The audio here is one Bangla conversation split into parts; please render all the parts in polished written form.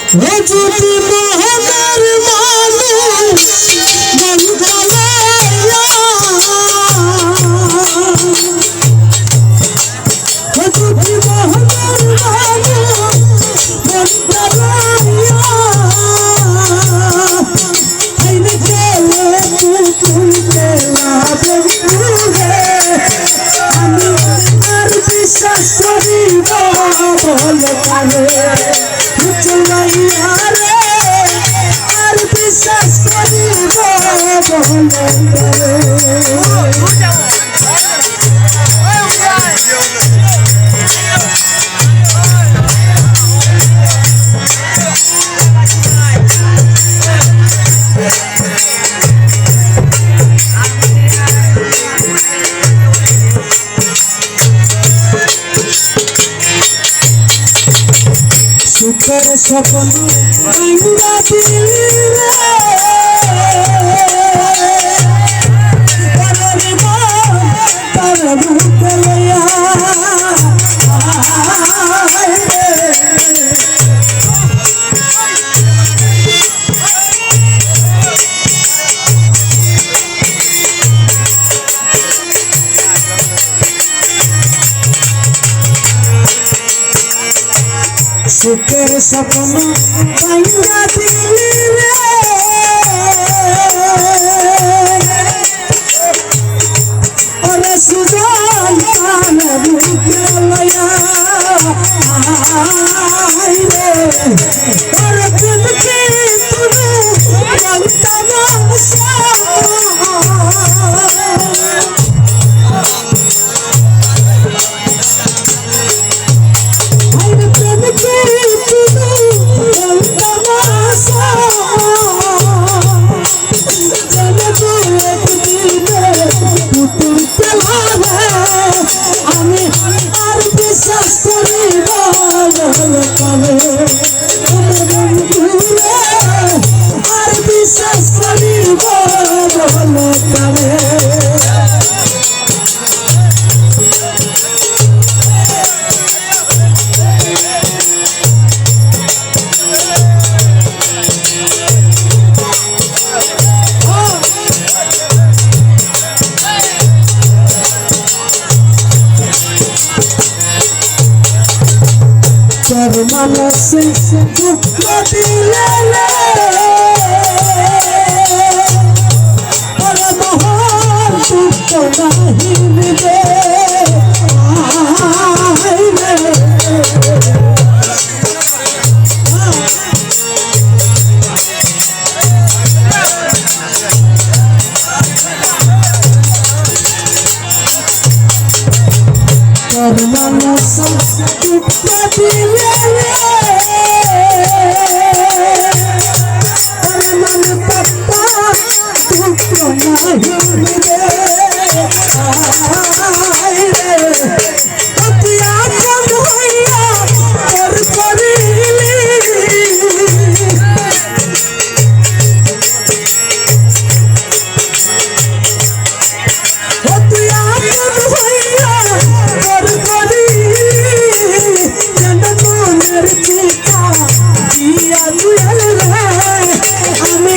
ও যদি মোহনের মানুষ মন কালাইয়া, ও যদি মোহনের মানুষ মন কালাইয়া, আইনে গেলে তুই গেলা বন্ধুরে, আমি আর বিশ্বাস করিব বলে কানে চলাইয়া রে, আর বিশ্বাস করিব সুখের স্বপ্ন ভাঙা দিলি রে, তার বুকে লইয়া সুখের স্বপ্ন ভাঙা দিলি রে, ওরে সুজন কান বুকে লইয়া রে, ওরে প্রেমকে তুমি জানতাম আমি আর বিশ্বাস করিব আর বিশ্বাস করিব তোর মানসে দুঃখ দিলে তোর মহান দুঃখ নাহি মিলে, তোর মানসে দুঃখ দিলে তোর মন পপ্পা দুঃখ নাহি মিলে, অতি আপন হইয়া তোর করিলি, অতি আপন হইয়া তোর করিলি, যেন মনের চিতা দিয়া দুয়াল রে, আমি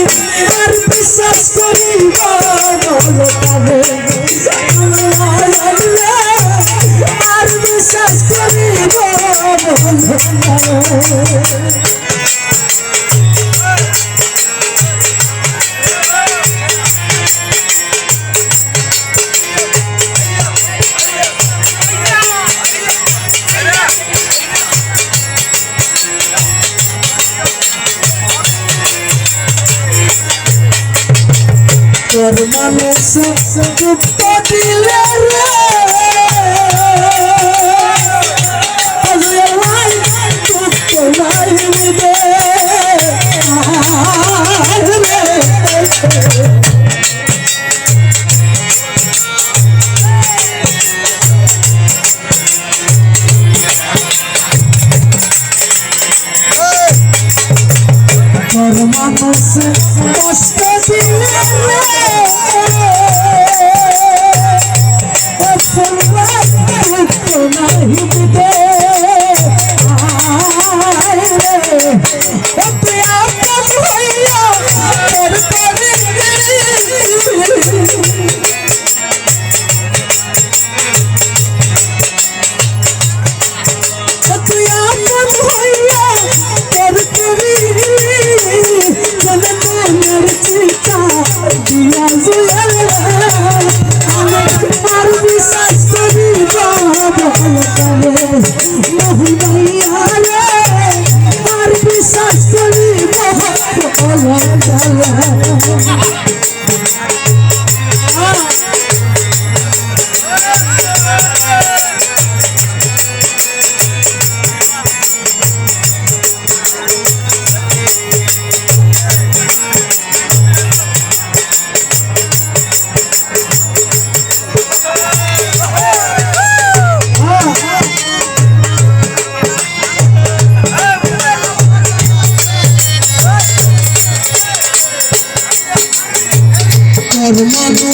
আর বিশ্বাস করিব তবে আর বিশ্বাস করিব তোর মানুষে দুঃখ দিলে রে, দুঃখ নাই মিলে তোর মানুষে কষ্ট দিলে রে,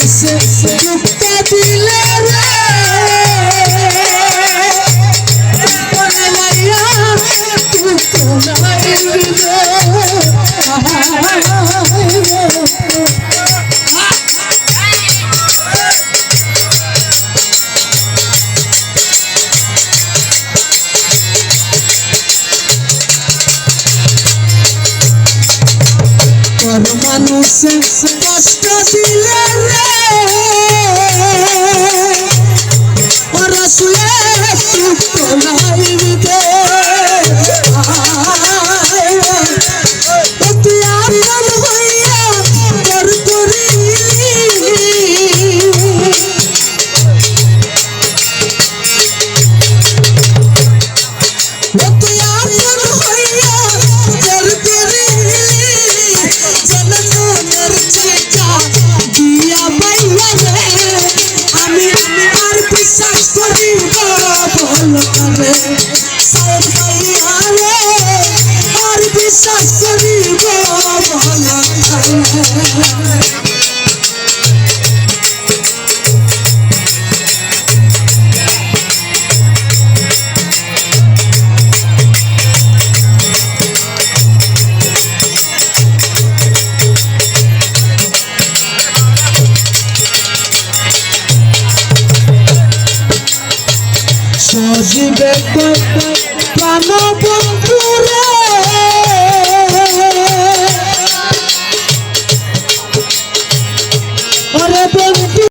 মানুষে দুঃখ দিলে রে মানুষে কষ্ট দিলে রে রসুলে দুঃখ নাই দে তুই আপন হইয়া তোর করিলি তুই আপন হইয়া তোর করিলি জনগণের চিঠা দিয়া বাইয়া রে আমি আর বিশ্বাস করিব বল করে সাহেব ভাইয়া রে আর বিশ্বাস করিব বল করে সজীবে প্রাণ বন্ধুরে